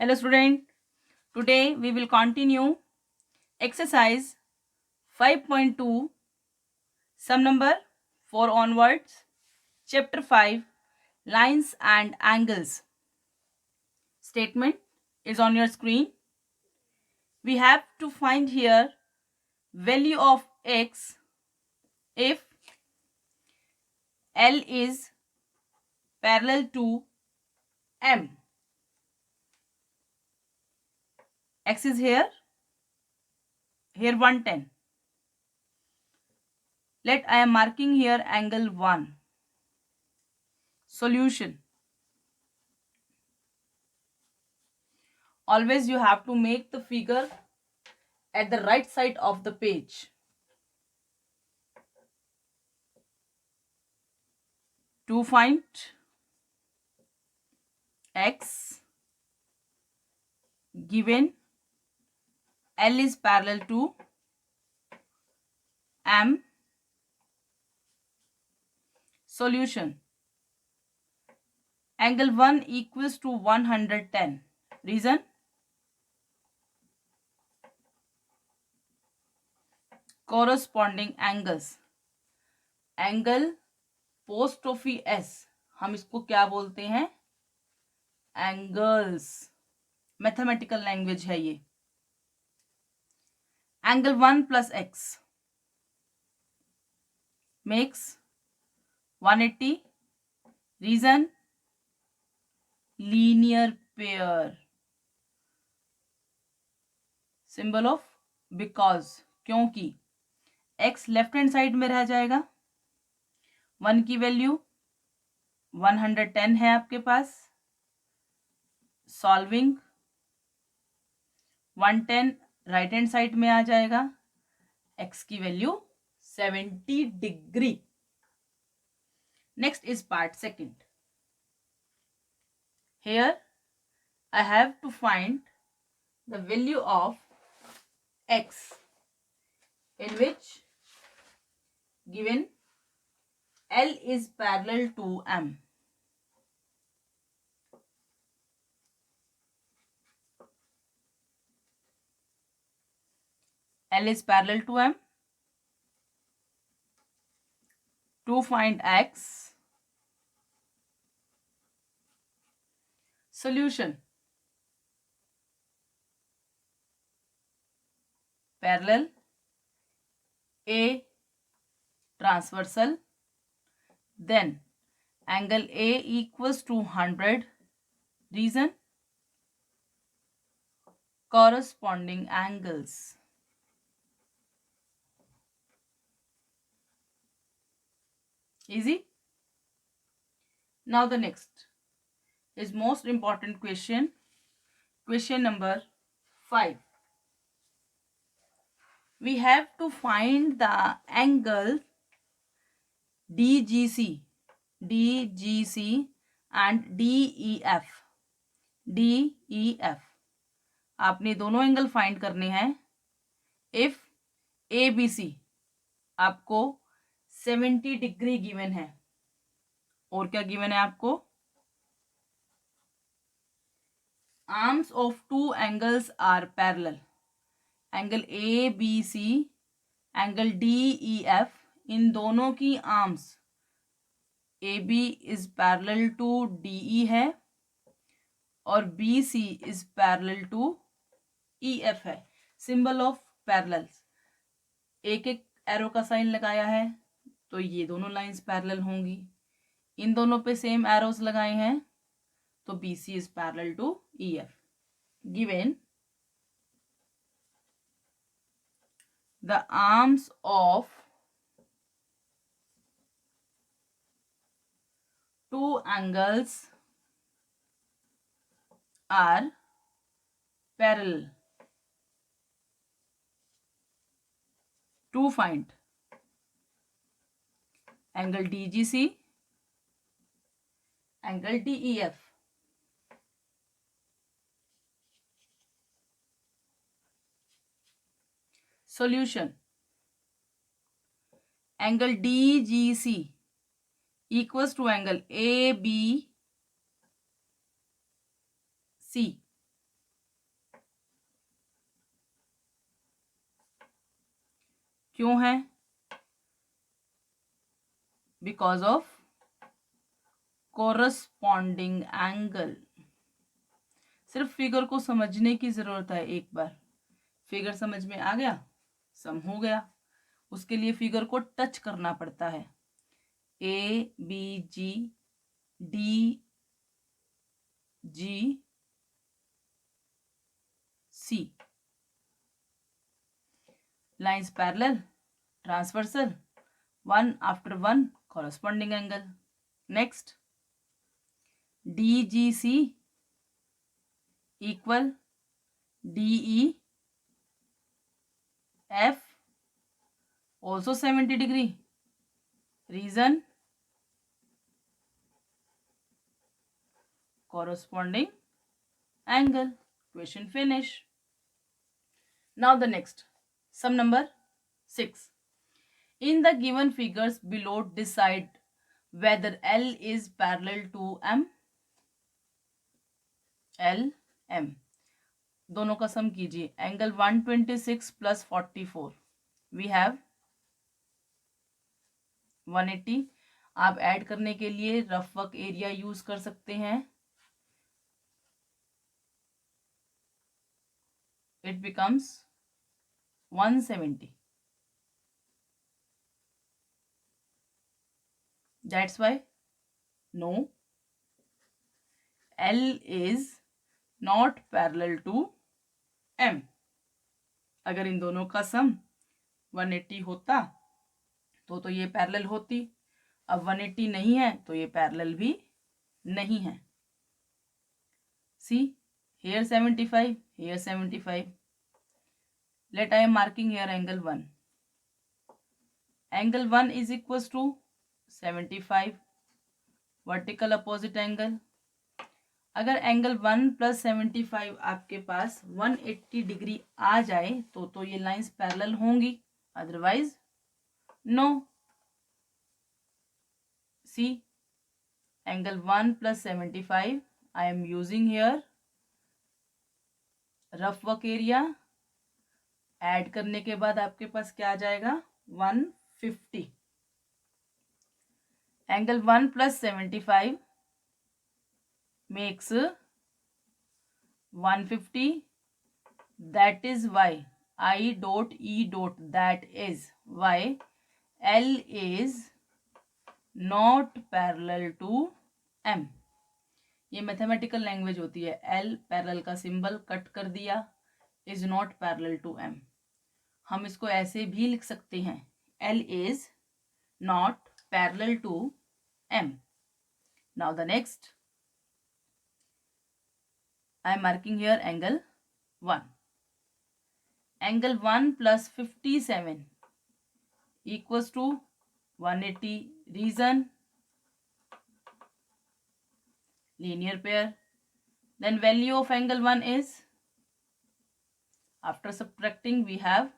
Hello student, today we will continue exercise 5.2 sum number 4 onwards, chapter 5 lines and angles. Statement is on your screen. We have to find here value of x if L is parallel to M. X is here 110. Let I am marking here angle 1. Solution. Always you have to make the figure at the right side of the page. To find x, given L is parallel to M. Solution. Angle 1 equals to 110. Reason? Corresponding angles. Angle पोस्टोफी एस, हम इसको क्या बोलते हैं? Angles. Mathematical language है ये. Angle 1 plus x makes 180. Reason? Linear pair. Symbol of because, क्योंकि x लेफ्ट हैंड साइड में रह जाएगा. 1 की वैल्यू 110 है आपके पास. सॉल्विंग 110 राइट हैंड साइड में आ जाएगा. x की value 70 degree. Next is part second. Here I have to find the value of x in which given L is parallel to M. L is parallel to M. To find x, solution. Parallel, A transversal, then angle A equals to 100. Reason? Corresponding angles. Easy? Now the next is most important question. Question number 5. We have to find the angle DGC and DEF. आपने दोनों angle find करने हैं. If ABC आपको 70 degree given है, और क्या given है आपको? Arms of two angles are parallel. Angle ABC, angle DEF, इन दोनों की arms AB is parallel to DE है और BC is parallel to EF है. Symbol of parallels. एक एक एरो का साइन लगाया है तो ये दोनों लाइंस पैरेलल होंगी. इन दोनों पे सेम एरोस लगाए हैं तो BC is parallel to EF. Given the arms of two angles are parallel. To find angle DGC, angle DEF. Solution. Angle DGC equals to angle ABC. क्यों है? Because of corresponding angle. सिर्फ figure को समझने की जरूरत है। एक बार figure समझ में आ गया, सम हो गया। उसके लिए फिगर को टच करना पड़ता है। A B G D G C, lines parallel, transversal, one after one, corresponding angle. Next, D G C equal D E F, also 70 degree. Reason, corresponding angle. Question finish. Now the next, sum number 6. In the given figures below, decide whether L is parallel to M. L, M दोनों का sum कीजिए। Angle 126 plus 44, we have 180। आप add करने के लिए rough work area use कर सकते हैं। It becomes 170। That's why no, L is not parallel to M. अगर इन दोनों का सम 180 होता तो ये पैरेलल होती। अब 180 नहीं है तो ये पैरेलल भी नहीं है। सी, here 75, here 75. Let I am marking here angle 1. Angle 1 is equals to 75, vertical opposite angle. अगर एंगल 1 प्लस 75 आपके पास 180 डिग्री आ जाए तो ये लाइंस पैरेलल होंगी, otherwise no. See, angle 1 plus 75, I am using here rough work area. Add करने के बाद आपके पास क्या आ जाएगा? 150। Angle 1 plus 75 makes 150. That is why I dot E dot, that is why L is not parallel to M. ये mathematical language होती है। L पैरेलल का सिंबल कट कर दिया, is not parallel to M. हम इसको ऐसे भी लिख सकते हैं, L is not parallel to M. Now the next, I am marking here angle 1. Angle 1 plus 57 equals to 180. Reason, linear pair. Then value of angle 1 is, after subtracting we have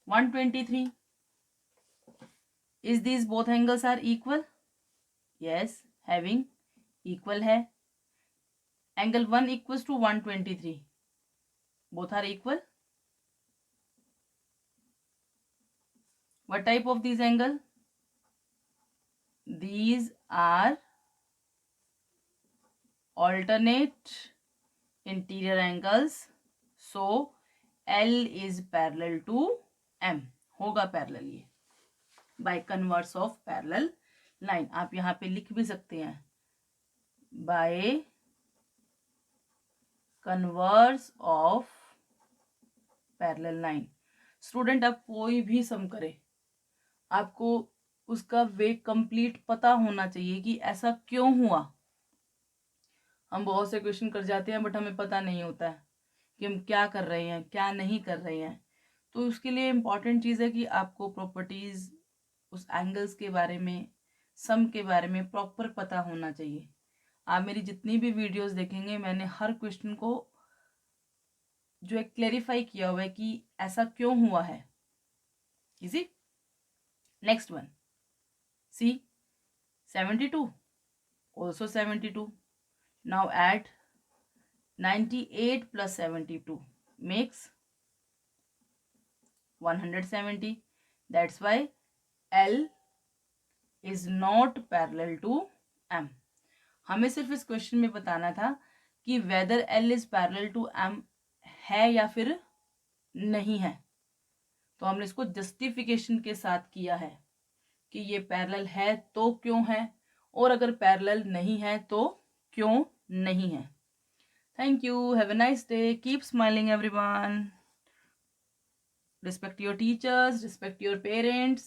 123. Is these both angles are equal? Yes, having equal है। Angle 1 equals to 123. Both are equal. What type of these angle? These are alternate interior angles. So L is parallel to M. होगा parallel ये by converse of parallel line. आप यहाँ पे लिख भी सकते हैं by converse of parallel line. Student, आप कोई भी सम करे, आपको उसका वे कंप्लीट पता होना चाहिए कि ऐसा क्यों हुआ। हम बहुत से क्वेश्चन कर जाते हैं बट हमें पता नहीं होता है कि हम क्या कर रहे हैं, क्या नहीं कर रहे हैं। तो उसके लिए इम्पॉर्टेंट चीज़ है कि आपको प्रॉपर्टीज़, उस एंगल्स के बारे में, सम के बारे में प्रॉपर पता होना चाहिए। आप मेरी जितनी भी वीडियोस देखेंगे, मैंने हर क्वेश्चन को जो है क्लेरिफाई किया हुआ है कि ऐसा क्यों हुआ है। Easy. Next one, C 72, also 72. Now add 98 plus 72 makes 170. That's why L is not parallel to M. हमें सिर्फ इस क्वेश्चन में बताना था कि weather L is parallel to M है या फिर नहीं है। तो हमने इसको जस्टिफिकेशन के साथ किया है कि ये पैरेलल है तो क्यों है, और अगर पैरेलल नहीं है तो क्यों नहीं है। Thank you, have a nice day, keep smiling everyone, respect your teachers, respect your parents.